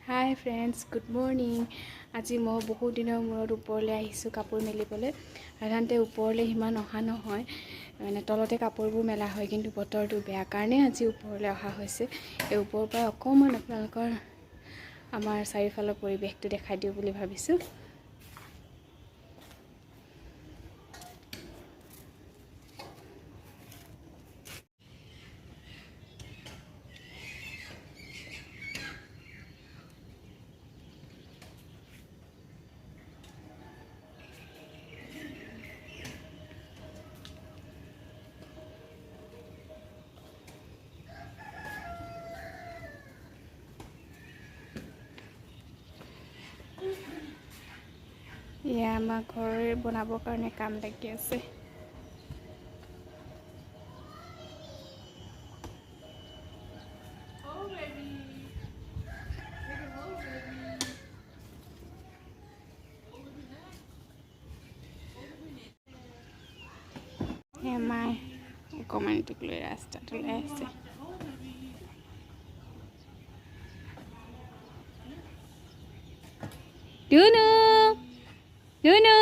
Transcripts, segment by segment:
হাই friends, good morning. আজি মই বহুত দিনৰ মূৰত ওপৰলৈ আহিছোঁ কাপোৰ মেলিবলৈ। সাধাৰণতে ওপৰলৈ সিমান অহা নহয়, মানে তলতে কাপোৰবোৰ মেলা হয়, কিন্তু বতৰটো বেয়া কাৰণে আজি ওপৰলৈ অহা হৈছে। এই ওপৰৰ পৰা অকণমান আপোনালোকৰ আমাৰ চাৰিওফালৰ পৰিৱেশটো দেখাই দিওঁ বুলি ভাবিছোঁ। এয়া আমাৰ ঘৰ বনাবৰ কাৰণে কাম লাগি আছে। মায়ে অকণমানিটোক লৈ ৰাস্তাত ওলাই আছে। ধুনু ধুনু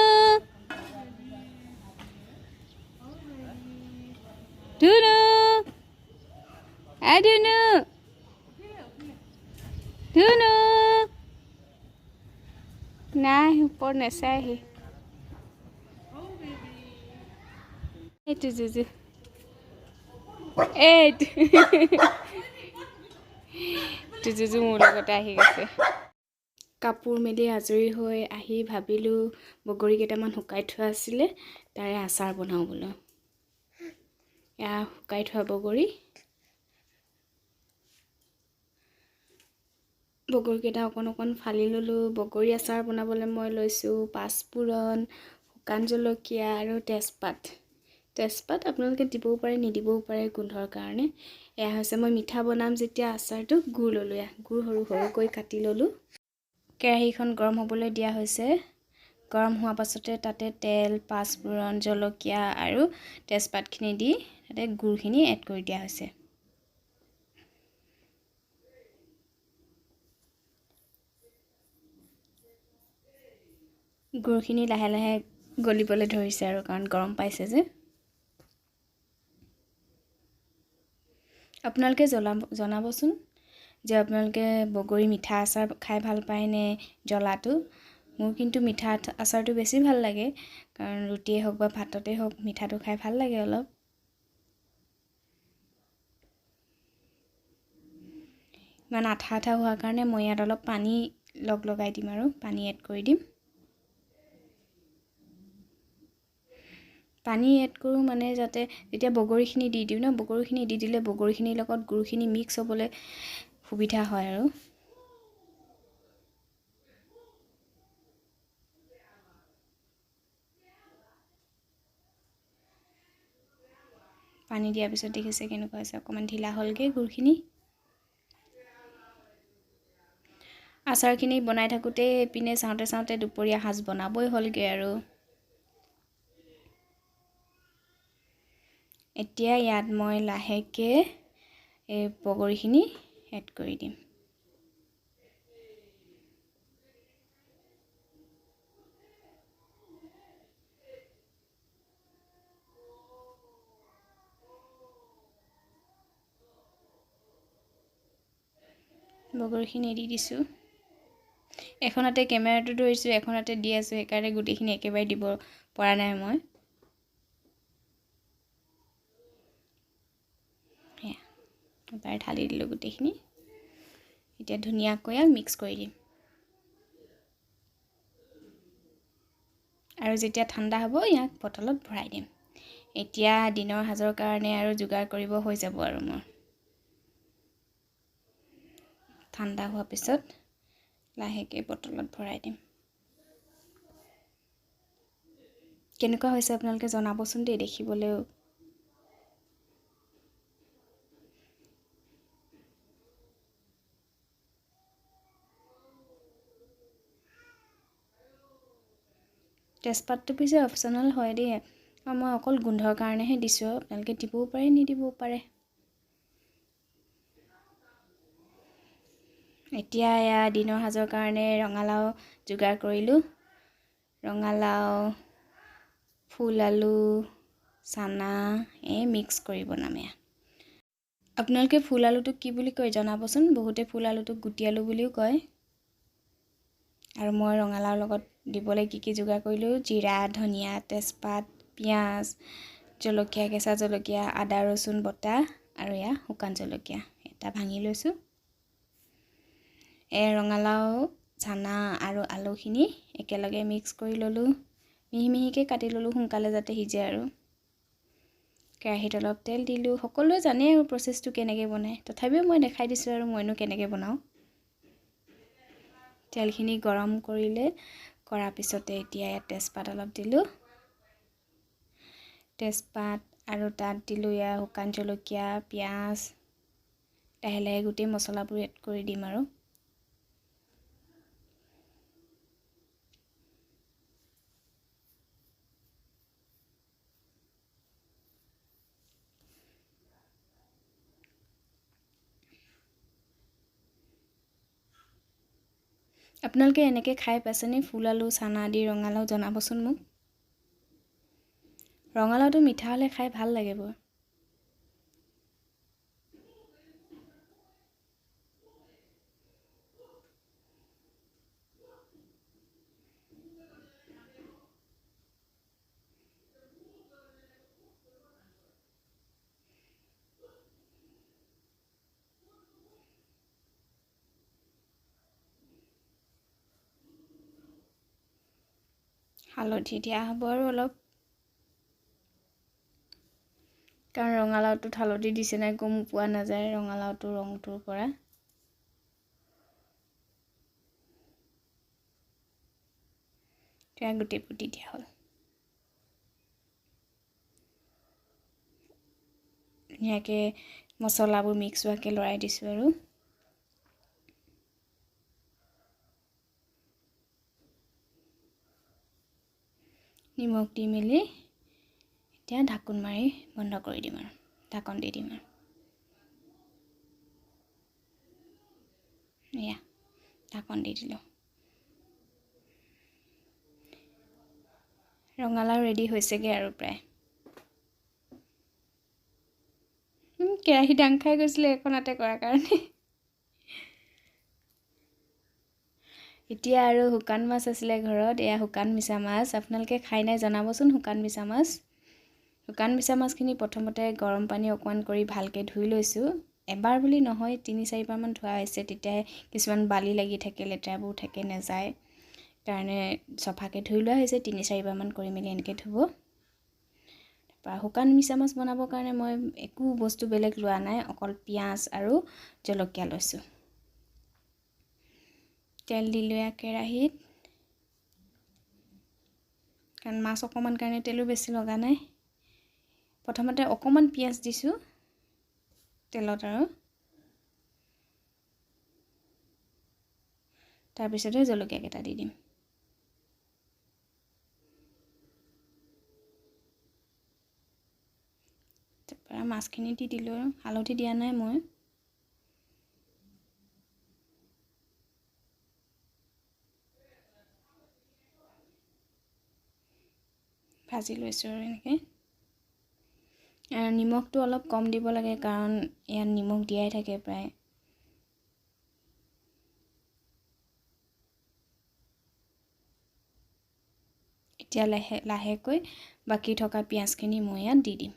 ধুনু ধুনু ধুনু নাই, ওপৰত নেচায়হি। এইটো জুজু, এইটো জুজু মোৰ লগতে আহি গৈছে। কাপোৰ মেলি আজৰি হৈ আহি ভাবিলোঁ বগৰী কেইটামান শুকাই থোৱা আছিলে, তাৰে আচাৰ বনাওঁ বোলো। এয়া শুকাই থোৱা বগৰীকেইটা অকণ অকণ ফালি ল'লোঁ। বগৰী আচাৰ বনাবলৈ মই লৈছোঁ পাঁচফোৰণ, শুকান জলকীয়া আৰু তেজপাত আপোনালোকে দিবও পাৰে নিদিবও পাৰে গোন্ধৰ কাৰণে। এয়া হৈছে মই মিঠা বনাম যেতিয়া আচাৰটো। গুড় ল'লোঁ, গুড় সৰু সৰুকৈ কাটি ল'লোঁ। কেৰাহীখন গৰম হ'বলৈ দিয়া হৈছে। গৰম হোৱাৰ পাছতে তাতে তেল, পাঁচফোৰণ, জলকীয়া আৰু তেজপাতখিনি দি তাতে গুড়খিনি এড কৰি দিয়া হৈছে। গুড়খিনি লাহে লাহে গলিবলৈ ধৰিছে আৰু, কাৰণ গৰম পাইছে যে। আপোনালোকে জনাবচোন যে আপোনালোকে বগৰী মিঠা আচাৰ খাই ভাল পায়নে জ্বলাটো। মোৰ কিন্তু মিঠা আচাৰটো বেছি ভাল লাগে, কাৰণ ৰুটিয়ে হওক বা ভাততে হওক মিঠাটো খাই ভাল লাগে অলপ। ইমান আঠা আঠা হোৱাৰ কাৰণে মই ইয়াত অলপ পানী লগাই দিম আৰু পানী এড কৰি দিম। পানী এড কৰোঁ মানে যাতে যেতিয়া বগৰীখিনি দি দিওঁ ন, বগৰীখিনি দি দিলে বগৰীখিনিৰ লগত গুড়খিনি মিক্স হ'বলৈ সুবিধা হয় আৰু। পানী দিয়াৰ পিছত দেখিছে কেনেকুৱা হৈছে, অকণমান ঢিলা হ'লগৈ গুড়খিনি। আচাৰখিনি বনাই থাকোঁতে এইপিনে চাওঁতে চাওঁতে দুপৰীয়া সাঁজ বনাবই হ'লগৈ আৰু। এতিয়া ইয়াত মই লাহেকৈ এই বগৰীখিনি এড কৰি দিম। বগৰীখিনি দি দিছোঁ। এখন হাতে কেমেৰাটো ধৰিছোঁ, এখন হাতে দি আছোঁ, সেইকাৰণে গোটেইখিনি একেবাৰে দিব পৰা নাই মই। এবাৰ ঢালি দিলোঁ গোটেইখিনি। এতিয়া ধুনীয়াকৈ মিক্স কৰি দিম। আৰু যেতিয়া ঠাণ্ডা হ'ব ইয়াক বটলত ভৰাই দিম। এতিয়া দিনৰ সাজৰ কাৰণে আৰু যোগাৰ কৰিব হৈ যাব আৰু মোৰ। ঠাণ্ডা হোৱাৰ পিছত লাহেকৈ বটলত ভৰাই দিম। কেনেকুৱা হৈছে আপোনালোকে জনাবচোন দেই, দেখিবলৈও। তেজপাতটো পিছে অপশ্যনেল হয় দেই, মই অকল গোন্ধৰ কাৰণেহে দিছোঁ, আপোনালোকে দিবও পাৰে নিদিবও পাৰে। এতিয়া এয়া দিনৰ সাজৰ কাৰণে ৰঙালাও যোগাৰ কৰিলোঁ। ৰঙালাও, ফুল আলু, চানা মিক্স কৰি বনাম এয়া। আপোনালোকে ফুল আলুটোক কি বুলি কয় জনাবচোন। বহুতে ফুল আলুটোক গুটি আলু বুলিও কয়। আৰু মই ৰঙালাওৰ লগত দিবলৈ কি যোগাৰ কৰিলোঁ, জিৰা, ধনিয়া, তেজপাত, পিঁয়াজ, জলকীয়া, কেঁচা জলকীয়া, আদা ৰচুন বটা আৰু এয়া শুকান জলকীয়া এটা ভাঙি লৈছোঁ। ৰঙালাও, চানা আৰু আলুখিনি একেলগে মিক্স কৰি ল'লোঁ। মিহি মিহিকৈ কাটি ল'লোঁ সোনকালে যাতে সিজে আৰু। কেৰাহীত অলপ তেল দিলোঁ। সকলোৱে জানে আৰু প্ৰচেছটো কেনেকৈ বনায়, তথাপিও মই দেখাই দিছোঁ আৰু মইনো কেনেকৈ বনাওঁ। তেলখিনি গৰম কৰাৰ পিছতে এতিয়া ইয়াত তেজপাত অলপ দিলোঁ। তেজপাত আৰু তাত দিলোঁ ইয়াৰ শুকান জলকীয়া, পিঁয়াজ, লাহে লাহে গোটেই মছলাবোৰ এড কৰি দিম আৰু। আপোনালোকে এনেকৈ খাই পাইছেনে ফুল আলু, চানা দি ৰঙালাও? জনাবচোন মোক। ৰঙালাওটো মিঠা হ'লে খাই ভাল লাগে বৰ। হালধি দিয়া হ'ব আৰু অলপ, কাৰণ ৰঙালাওটোত হালধি দিছে নাই গম পোৱা নাযায় ৰঙালাওটোৰ ৰংটোৰ পৰা। এতিয়া গোটেইবোৰ দি দিয়া হ'ল। ধুনীয়াকৈ মছলাবোৰ মিক্স হোৱাকৈ লৰাই দিছোঁ আৰু। নিমখ দি মেলি এতিয়া ঢাকোন মাৰি বন্ধ কৰি দিম আৰু ঢাকন দি দিম আৰু। এয়া ঢাকন দি দিলোঁ। ৰঙালাও ৰেডি হৈছেগৈ আৰু প্ৰায়। কেৰাহী দাং খাই গৈছিলে এখন হাতে কৰাৰ কাৰণে। এতিয়া আৰু শুকান মাছ আছিলে ঘৰত, এয়া শুকান মিছা মাছ। আপোনালোকে খাই নাই জনাবচোন শুকান মিছা মাছ। শুকান মিছা মাছখিনি প্ৰথমতে গৰম পানী অকণমান কৰি ভালকৈ ধুই লৈছোঁ। এবাৰ বুলি নহয় 3-4বাৰমান ধোৱা হৈছে, তেতিয়াই কিছুমান বালি লাগি থাকে, লেতেৰাবোৰ থাকে নাযায় কাৰণে চফাকৈ ধুই লোৱা হৈছে। 3-4বাৰমান কৰি মেলি এনেকৈ ধুব। তাৰপৰা শুকান মিছা মাছ বনাবৰ কাৰণে মই একো বস্তু বেলেগ লোৱা নাই, অকল পিঁয়াজ আৰু জলকীয়া লৈছোঁ। তেল দিলোঁ কেৰাহীত, কাৰণ মাছ অকণমান কাৰণে তেলো বেছি লগা নাই। প্ৰথমতে অকণমান পিঁয়াজ দিছোঁ তেলত আৰু তাৰপিছতে জলকীয়াকেইটা দি দিম। তাৰপৰা মাছখিনি দি দিলোঁ আৰু হালধি দিয়া নাই মই। ভাজি লৈছোঁ আৰু এনেকৈ। নিমখটো অলপ কম দিব লাগে, কাৰণ ইয়াত নিমখ দিয়াই থাকে প্ৰায়। এতিয়া লাহেকৈ বাকী থকা পিঁয়াজখিনি মই ইয়াত দি দিম।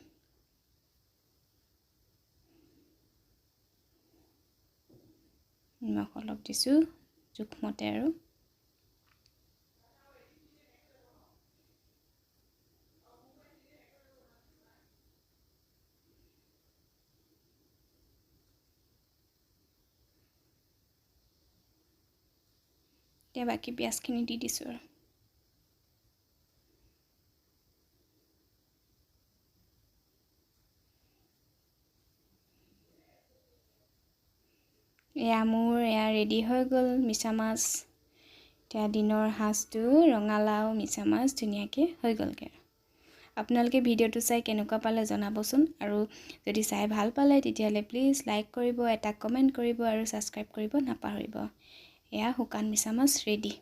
নিমখ অলপ দিছোঁ জোখমতে আৰু। এতিয়া বাকী পিঁয়াজখিনি দি দিছোঁ আৰু। মোৰ ৰেডি হৈ গ'ল মিছা মাছ। এতিয়া দিনৰ সাজটো ৰঙালাও মিছা মাছ ধুনীয়াকৈ হৈ গ'লগৈ। আপোনালোকে ভিডিঅ'টো চাই কেনেকুৱা পালে জনাবচোন আৰু যদি চাই ভাল পালে তেতিয়াহ'লে প্লিজ লাইক কৰিব, এটা কমেণ্ট কৰিব আৰু ছাবস্ক্ৰাইব কৰিব নাপাহৰিব। এয়া শুকান মিছা মাছ ৰেডি।